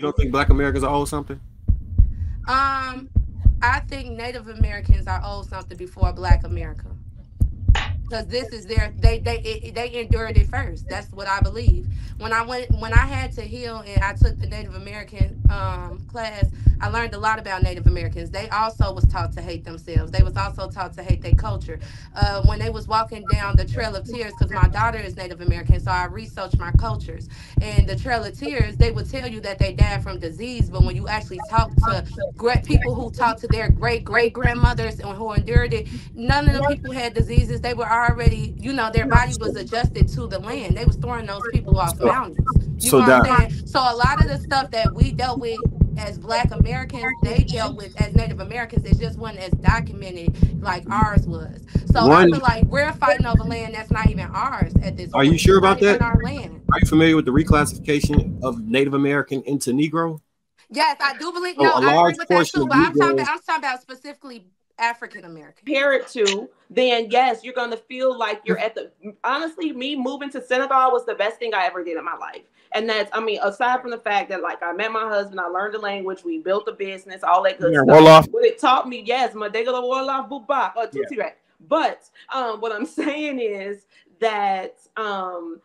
You don't think Black Americans are owed something? I think Native Americans are owed something before Black America. Because this is their they endured it first. That's what I believe. When I had to heal and I took the Native American class, I learned a lot about Native Americans. They also was taught to hate themselves. They was also taught to hate their culture. When they was walking down the Trail of Tears, because my daughter is Native American, so I researched my cultures. And the Trail of Tears, they would tell you that they died from disease, but when you actually talk to great people who talked to their great grandmothers and who endured it, none of the people had diseases. They were already, their body was adjusted to the land. They was throwing those people off So, mountains. You know so what I'm Doc, saying? So a lot of the stuff that we dealt with as Black Americans, they dealt with as Native Americans. It just wasn't as documented like ours was. So I one, feel like we're fighting over land that's not even ours at this are you point. sure It's not about even that? our land. Are you familiar with the reclassification of Native American into Negro? Yes, I do believe. So No, a I agree large with that portion too. of But I'm talking Negroes. about. I'm talking about specifically African American. Compare it to, then yes, you're gonna feel like you're at the. Honestly, me moving to Senegal was the best thing I ever did in my life. And that's, I mean, aside from the fact that like I met my husband, I learned the language, we built a business, all that good Yeah, stuff. roll off. What it taught me, yes, my degala Wolof Bubak or Yeah. Tutsi Rat. But what I'm saying is that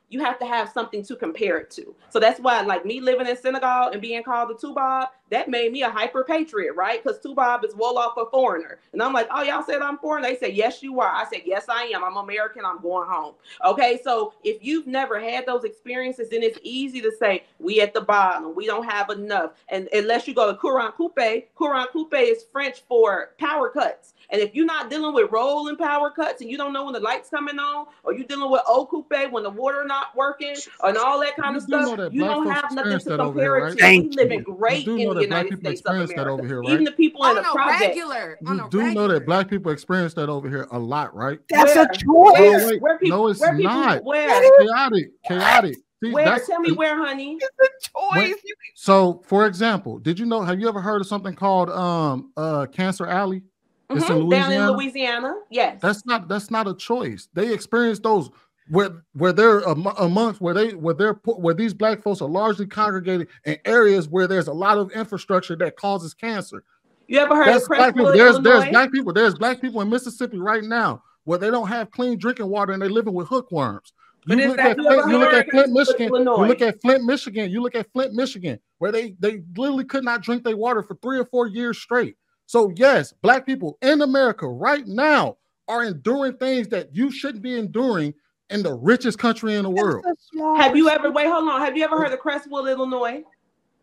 you have to have something to compare it to. So that's why, like me living in Senegal and being called the Tubob, that made me a hyper patriot, right? Because Tubob is Wolof a foreigner. And I'm like, oh, y'all said I'm foreign? They said, yes, you are. I said, yes, I am. I'm American. I'm going home. Okay, so if you've never had those experiences, then it's easy to say, we at the bottom, we don't have enough. And unless you go to Courant Coupe is French for power cuts. And if you're not dealing with rolling power cuts and you don't know when the lights coming on, or you're dealing with eau coupe when the water not working, and all that kind You of do know stuff, that you black don't folks have nothing experience to that over here, compare it right? to. We Thank living you. You great do in know the that black United people States of experience that America. over here, Even right? the people in On the a project. regular, on You a do know regular. that black people experience that over here a lot, right? That's a Where? choice. No, wait. Where people? No, it's Where people? not. Where? It's chaotic. Chaotic. See, Where? that's Tell me where, honey. It's a when. choice. So, for example, did you know? Have you ever heard of something called Cancer Alley? It's in Down in Louisiana. Louisiana, yes. That's not a choice. They experience those where they're amongst where these black folks are largely congregated in areas where there's a lot of infrastructure that causes cancer. You ever heard of That's black people. Crestwood, Illinois? There's black people in Mississippi right now where they don't have clean drinking water and they're living with hookworms. But is that You ever You look heard at of Flint, Crestwood, Michigan. Illinois? You look at Flint, Michigan, where they literally could not drink their water for 3 or 4 years straight. So yes, black people in America right now are enduring things that you shouldn't be enduring in the richest country in the world. Have you ever, wait, hold on. Have you ever heard of Crestwood, Illinois?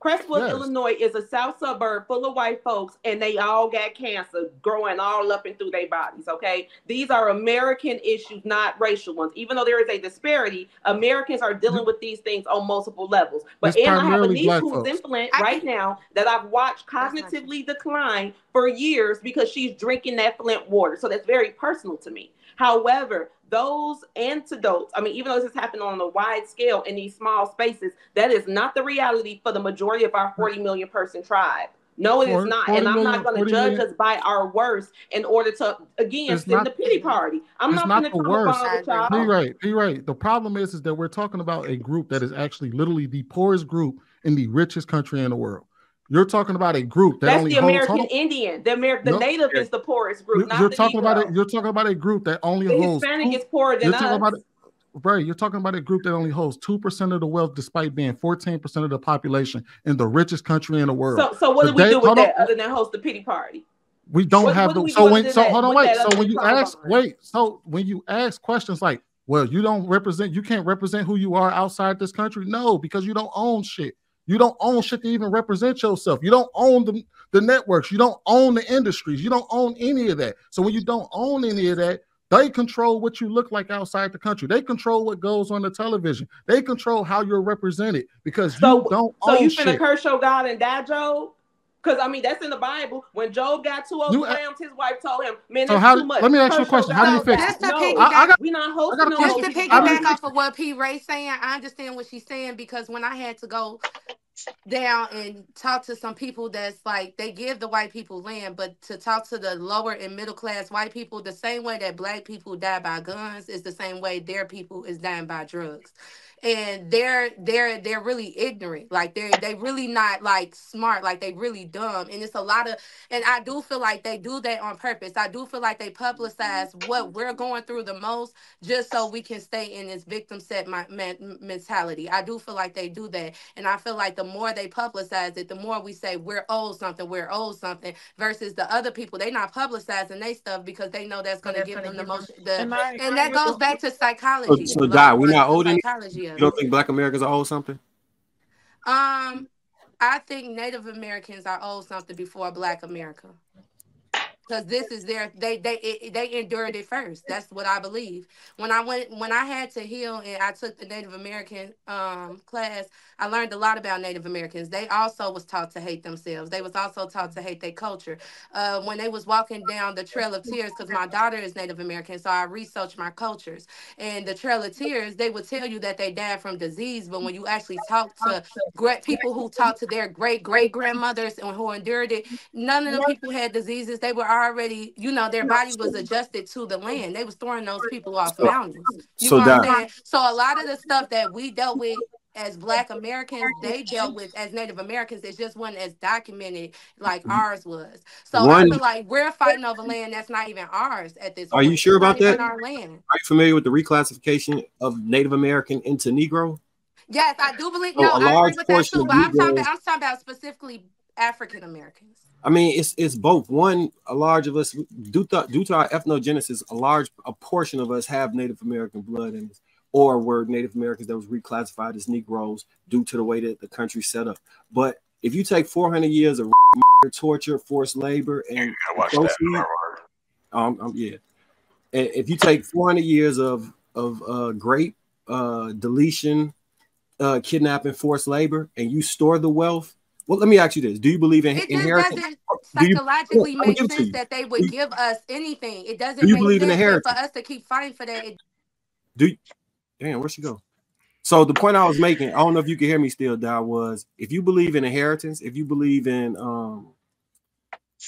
Crestwood, Yes. Illinois is a south suburb full of white folks, and they all got cancer growing all up and through their bodies, okay? These are American issues, not racial ones. Even though there is a disparity, Americans are dealing with these things on multiple levels. But It's and I have a primarily niece black who's folks. in Flint right now that I've watched cognitively decline for years because she's drinking that Flint water. So that's very personal to me. However, those antidotes, I mean, even though this is happening on a wide scale in these small spaces, that is not the reality for the majority of our 40 million person tribe. No, it is not. And I'm not going to judge us by our worst in order to, again, send the pity party. I'm not going to come up with y'all. Be right. The problem is that we're talking about a group that is actually literally the poorest group in the richest country in the world. You're talking about a group that that's only the holds American Indian. The Native is the poorest group. You're talking about it. You're talking about a group that only holds. Hispanic is poorer than us. Right, you're talking about a group that only holds 2% of the wealth, despite being 14% of the population in the richest country in the world. So what do we do with that other than host the pity party? We don't have the. So when you ask questions like, well, you can't represent who you are outside this country. No, because you don't own shit. You don't own shit to even represent yourself. You don't own the networks. You don't own the industries. You don't own any of that. So when you don't own any of that, they control what you look like outside the country. They control what goes on the television. They control how you're represented because you don't own shit. So you finna curse your God and die, Job? Because, I mean, that's in the Bible. When Job got 2 of the rams, his wife told him, man, that's too much. Let me ask you a question. How do you fix it? We're not hosting just to piggyback off of what P. Ray's saying, I understand what she's saying because when I had to go down and talk to some people that's like, they give the white people land, but to talk to the lower and middle class white people, the same way that black people die by guns is the same way their people is dying by drugs. and they're really ignorant. Like they really not like smart. Like they really dumb. And it's a lot of, and I do feel like they do that on purpose. I do feel like they publicize what we're going through the most just so we can stay in this victim set mentality. I do feel like they do that, and I feel like the more they publicize it, the more we say we're owed something, we're owed something. Versus the other people, they not publicizing they stuff because they know that's going to give them the most. And that goes back to psychology. So die, we're not The owed anything. psychology of You don't it. think Black Americans are owed something? I think Native Americans are owed something before Black America. Because this is their they endured it first. That's what I believe. When I had to heal and I took the Native American class, I learned a lot about Native Americans. They also was taught to hate themselves. They was also taught to hate their culture. When they was walking down the Trail of Tears, because my daughter is Native American, so I researched my cultures. And the Trail of Tears, they would tell you that they died from disease, but when you actually talk to people who talked to their great grandmothers and who endured it, none of them people had diseases. They were already, their body was adjusted to the land. They was throwing those people off mountains. You know what I'm saying? So a lot of the stuff that we dealt with as Black Americans, they dealt with as Native Americans. It just wasn't as documented like ours was. So I feel like we're fighting over land that's not even ours at this point. Are you sure about that? Our land. Are you familiar with the reclassification of Native American into Negro? Yes, I do believe. So No, a I large agree with that portion too. of But I'm talking Negroes- about specifically African Americans. I mean, it's both. One, a large of us, due to our ethnogenesis, a portion of us have Native American blood in us, or were Native Americans that was reclassified as Negroes due to the way that the country's set up. But if you take 400 years of torture, forced labor, and yeah, and if you take 400 years of rape, deletion, kidnapping, forced labor, and you store the wealth. Well, let me ask you this: do you believe in inheritance? It doesn't psychologically make sense that they would give us anything. It doesn't make sense for us to keep fighting for that. Damn, where'd she go? So the point I was making, I don't know if you can hear me still, Dad, was if you believe in inheritance, if you believe in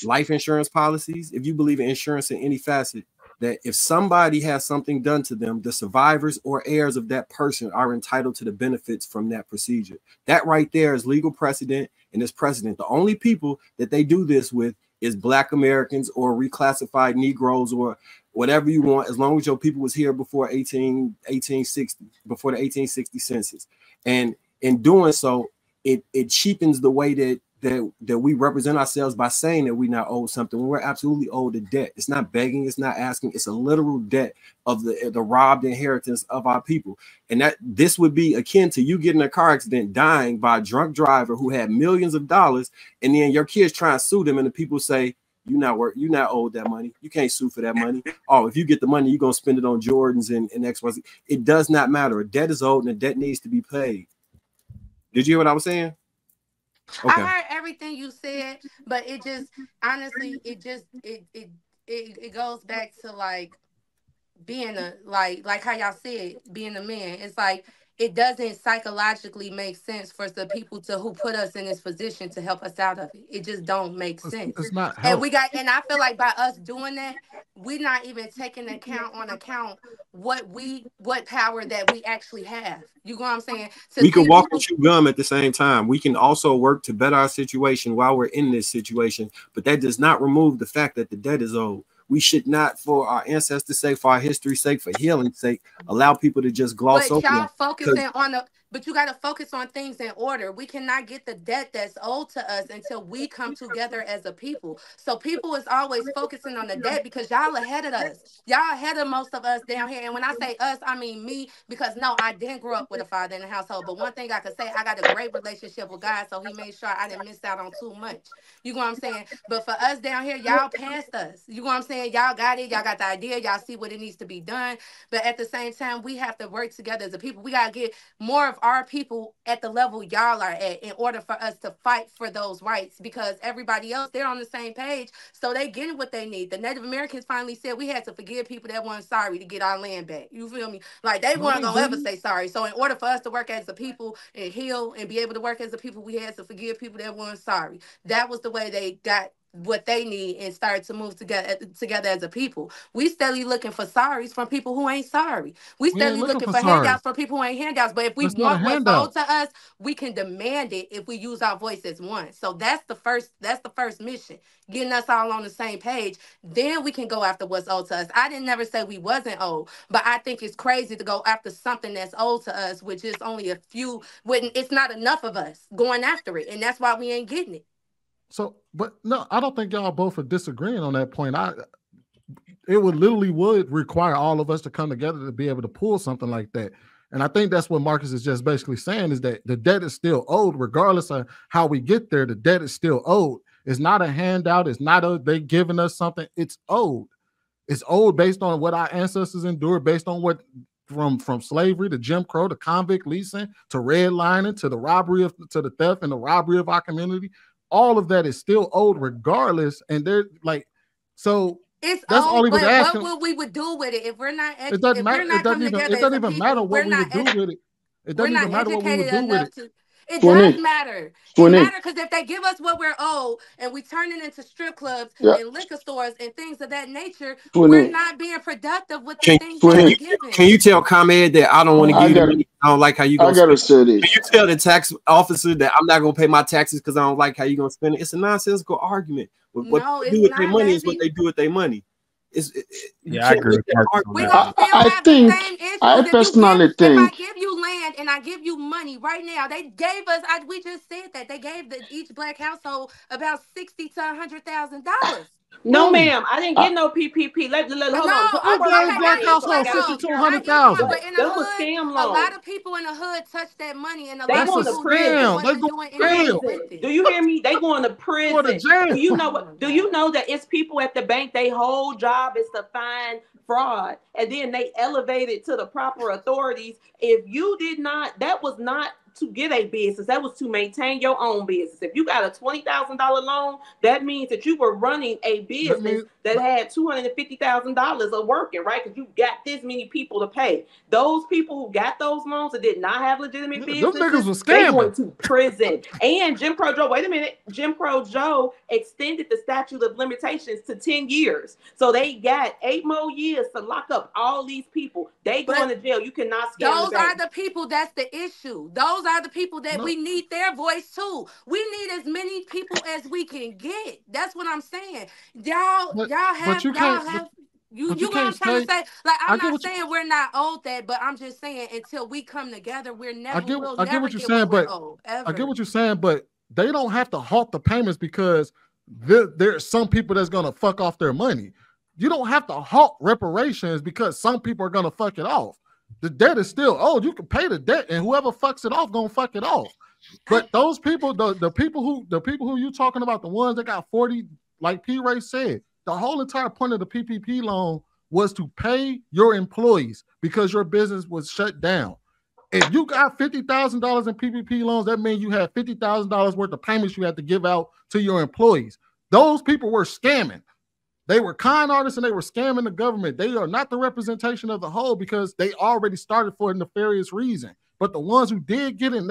life insurance policies, if you believe in insurance in any facet, that if somebody has something done to them, the survivors or heirs of that person are entitled to the benefits from that procedure. That right there is legal precedent and is precedent. The only people that they do this with is Black Americans or reclassified Negroes or whatever you want, as long as your people was here before 1860, before the 1860 census. And in doing so, it cheapens the way that we represent ourselves by saying that we're not owed something when we're absolutely owed a debt. It's not begging, it's not asking, it's a literal debt of the robbed inheritance of our people. And that this would be akin to you getting a car accident, dying by a drunk driver who had millions of dollars, and then your kids try and sue them, and the people say, you're not owed that money. You can't sue for that money. Oh, if you get the money, you're gonna spend it on Jordans and XYZ. It does not matter. A debt is owed and a debt needs to be paid. Did you hear what I was saying? Okay. I heard everything you said, but it just honestly, it goes back to like being like how y'all said, being a man. It's like it doesn't psychologically make sense for the people who put us in this position to help us out of it. It just don't make sense. It's not help. And I feel like by us doing that, we're not even taking account what power that we actually have. You know what I'm saying? We can walk and chew gum at the same time. We can also work to better our situation while we're in this situation, but that does not remove the fact that the debt is owed. We should not, for our ancestors' sake, for our history's sake, for healing's sake, allow people to just gloss over. Y'all focusing on but you got to focus on things in order. We cannot get the debt that's owed to us until we come together as a people. So people is always focusing on the debt because y'all ahead of us. Y'all ahead of most of us down here. And when I say us, I mean me, because no, I didn't grow up with a father in the household. But one thing I could say, I got a great relationship with God, so he made sure I didn't miss out on too much. You know what I'm saying? But for us down here, y'all past us. You know what I'm saying? Y'all got it. Y'all got the idea. Y'all see what it needs to be done. But at the same time, we have to work together as a people. We got to get more of our people at the level y'all are at in order for us to fight for those rights, because everybody else, they're on the same page, so they getting what they need. The Native Americans finally said we had to forgive people that weren't sorry to get our land back. You feel me? Like they weren't gonna ever say sorry. So in order for us to work as a people and heal and be able to work as a people, we had to forgive people that weren't sorry. That was the way they got what they need and start to move together as a people. We steadily looking for sorries from people who ain't sorry. We We ain't steadily looking looking for for sorry. handouts from people who ain't handouts. But if we That's not a want what's handout. owed to us, we can demand it if we use our voice as one. So that's the first mission, getting us all on the same page. Then we can go after what's owed to us. I didn't never say we wasn't owed, but I think it's crazy to go after something that's owed to us, which is only a few, when it's not enough of us going after it. And that's why we ain't getting it. So, but no, I don't think y'all both are disagreeing on that point. It would require all of us to come together to be able to pull something like that. And I think that's what Marcus is just basically saying, is that the debt is still owed, regardless of how we get there. The debt is still owed. It's not a handout. It's not they giving us something. It's owed. It's owed based on what our ancestors endured, based on what from slavery to Jim Crow to convict leasing to redlining to the robbery to the theft and the robbery of our community. All of that is still owed regardless. And they're like, so it's that's old, all he was but asking. what we would do with it if we're not It doesn't matter. It doesn't even matter what we would do with it. It doesn't even matter what we would do with it. It does matter. It matters because if they give us what we're owed and we turn it into strip clubs and liquor stores and things of that nature, we're not being productive with the things that we're giving. Can you tell ComEd that I don't want to give you the money? I don't like how you. I gotta say this. Can you tell the tax officer that I'm not gonna pay my taxes because I don't like how you gonna spend it? It's a nonsensical argument. What they do with their money is what they do with their money. I agree. I personally think. If I give you land and I give you money right now, they gave us. We just said that they gave each black household about $60,000 to $100,000. No, ma'am, I didn't get no PPP. Hold on. I gave black household $60,000 to $100,000. But in the hood, a lot of people in the hood touch that money, and a lot of people wasn't doing anything with it. Do you hear me? They going to prison. Do you know what? Do you know that it's people at the bank? Their whole job is to find fraud, and then they elevate it to the proper authorities. If you did not, that was not to get a business. That was to maintain your own business. If you got a $20,000 loan, that means that you were running a business that had $250,000 of working, right? Because you got this many people to pay. Those people who got those loans that did not have legitimate businesses, those niggas was they scamming. going to prison. And Jim Crow Joe, wait a minute, Jim Crow Joe extended the statute of limitations to 10 years. So they got 8 more years to lock up all these people. They going to jail. You cannot scam those are the people that's the issue. Those are the people that we need their voice too. We need as many people as we can get. That's what I'm saying. Y'all have you know what I'm trying to say? Like, I'm not saying we're not owed that, but I'm just saying until we come together, we're never. I get what you're saying, but I get what you're saying, but they don't have to halt the payments because there's some people that's gonna fuck off their money. You don't have to halt reparations because some people are gonna fuck it off. The debt is still owed. You can pay the debt, and whoever fucks it off gonna fuck it off. But those people, the people who you talking about, the ones that got 40, like P. Ray said, the whole entire point of the PPP loan was to pay your employees because your business was shut down. If you got $50,000 in PPP loans, that means you had $50,000 worth of payments you had to give out to your employees. Those people were scamming. They were con artists and they were scamming the government. They are not the representation of the whole because they already started for a nefarious reason. But the ones who did get in,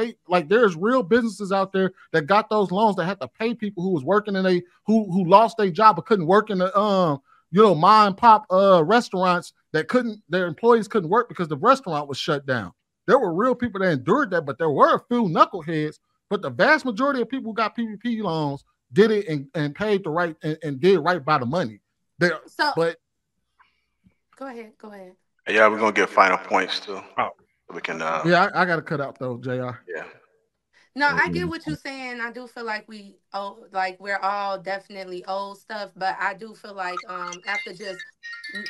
there's real businesses out there that got those loans that had to pay people who was working in who lost their job but couldn't work in the mom and pop restaurants that their employees couldn't work because the restaurant was shut down. There were real people that endured that, but there were a few knuckleheads. But the vast majority of people who got PPP loans did it and paid the right and did right by the money. But go ahead. Yeah, we're gonna get final points too. We can. I gotta cut out though, JR. Yeah. No, I get what you're saying. I do feel like we're all definitely old stuff, but I do feel like after just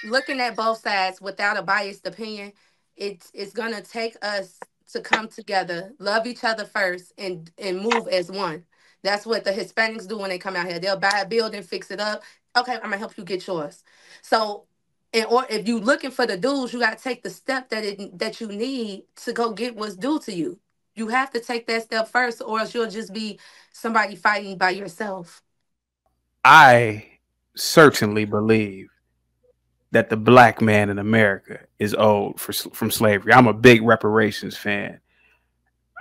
looking at both sides without a biased opinion, it's gonna take us to come together, love each other first, and move as one. That's what the Hispanics do when they come out here. They'll buy a building, fix it up. Okay, I'm gonna help you get yours. So, or if you looking for the dues, you gotta take the step that you need to go get what's due to you. You have to take that step first, or else you'll just be somebody fighting by yourself. I certainly believe that the black man in America is owed from slavery. I'm a big reparations fan.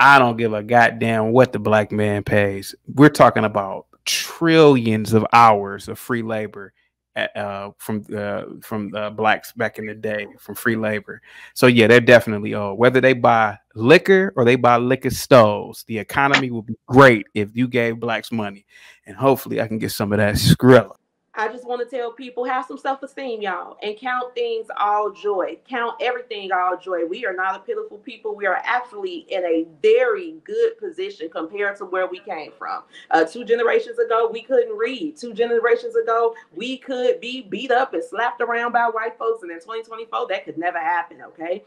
I don't give a goddamn what the black man pays. We're talking about trillions of hours of free labor from the blacks back in the day, from free labor. So yeah, they're definitely old. Whether they buy liquor or they buy liquor stores, the economy will be great if you gave blacks money. And hopefully I can get some of that Skrilla. I just want to tell people, have some self-esteem, y'all, and count things all joy. Count everything all joy. We are not a pitiful people. We are actually in a very good position compared to where we came from. 2 generations ago, we couldn't read. 2 generations ago, we could be beat up and slapped around by white folks. And in 2024, that could never happen, okay?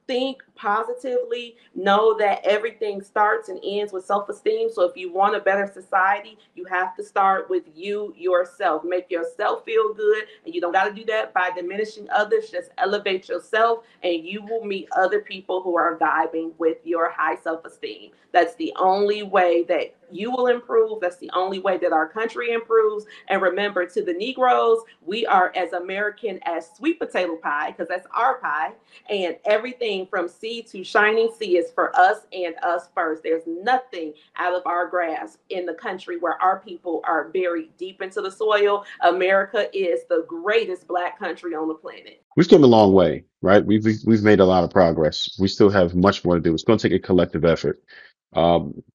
Think positively. Know that everything starts and ends with self-esteem. So if you want a better society, you have to start with you yourself. Make yourself feel good, and you don't got to do that by diminishing others. Just elevate yourself, and you will meet other people who are vibing with your high self-esteem. That's the only way that you will improve. That's the only way that our country improves. And remember, to the Negroes, we are as American as sweet potato pie, because that's our pie. And everything from sea to shining sea is for us and us first. There's nothing out of our grasp in the country where our people are buried deep into the soil. America is the greatest black country on the planet. We've come a long way, right? We've made a lot of progress. We still have much more to do. It's going to take a collective effort.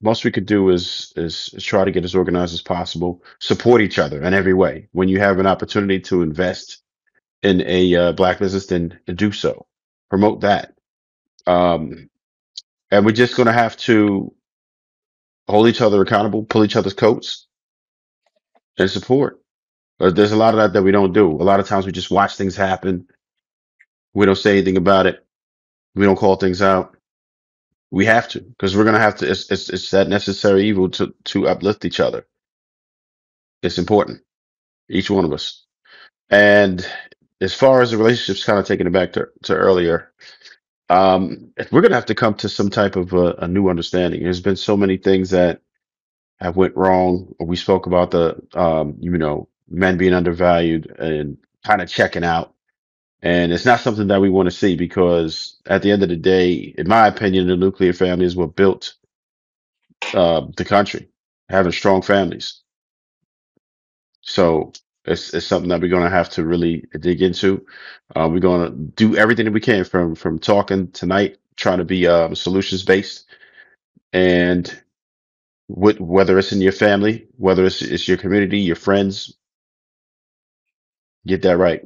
Most we could do is try to get as organized as possible, support each other in every way. When you have an opportunity to invest in a black business, then do so. Promote that. And we're just going to have to hold each other accountable, pull each other's coats, and support. But there's a lot of that we don't do. A lot of times we just watch things happen. We don't say anything about it. We don't call things out. We have to, because we're going to have to. It's that necessary evil to uplift each other. It's important, each one of us. And as far as the relationships, kind of taking it back to earlier, we're going to have to come to some type of a new understanding. There's been so many things that have went wrong. We spoke about the men being undervalued and kind of checking out. And it's not something that we want to see, because at the end of the day, in my opinion, the nuclear family is what built the country, having strong families. So it's something that we're going to have to really dig into. We're going to do everything that we can from talking tonight, trying to be solutions based, and whether it's in your family, whether it's your community, your friends, get that right.